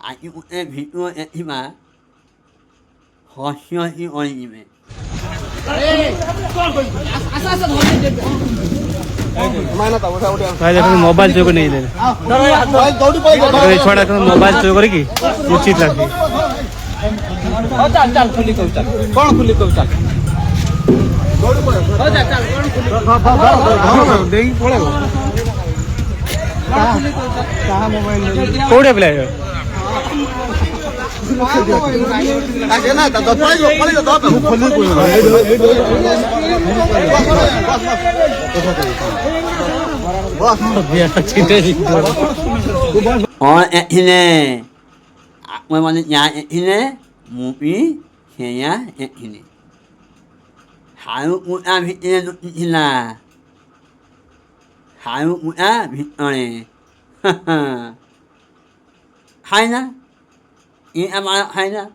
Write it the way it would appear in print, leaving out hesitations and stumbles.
아니 오늘 비누 에티마 허시어시 어리님에 ভাই দেখুন মোবাইল চোখ নেই দেন এই ছড়া এখন মোবাইল চোখ করে কি উচিত রাখি ଚାଲ ଚାଲ ଖୁଲି କହୁ ଚାଲ କଣ ଖୁଲି କହୁ ଚାଲ ଦେଇକି ପଳେଇବ କୋଉଟା ପିଲା 에티네 뭐는 야 에티네 무비 해야 에티네 하루 우아 비티네 놓치나 하루 우아 비티네 하이나 이 아마 하이나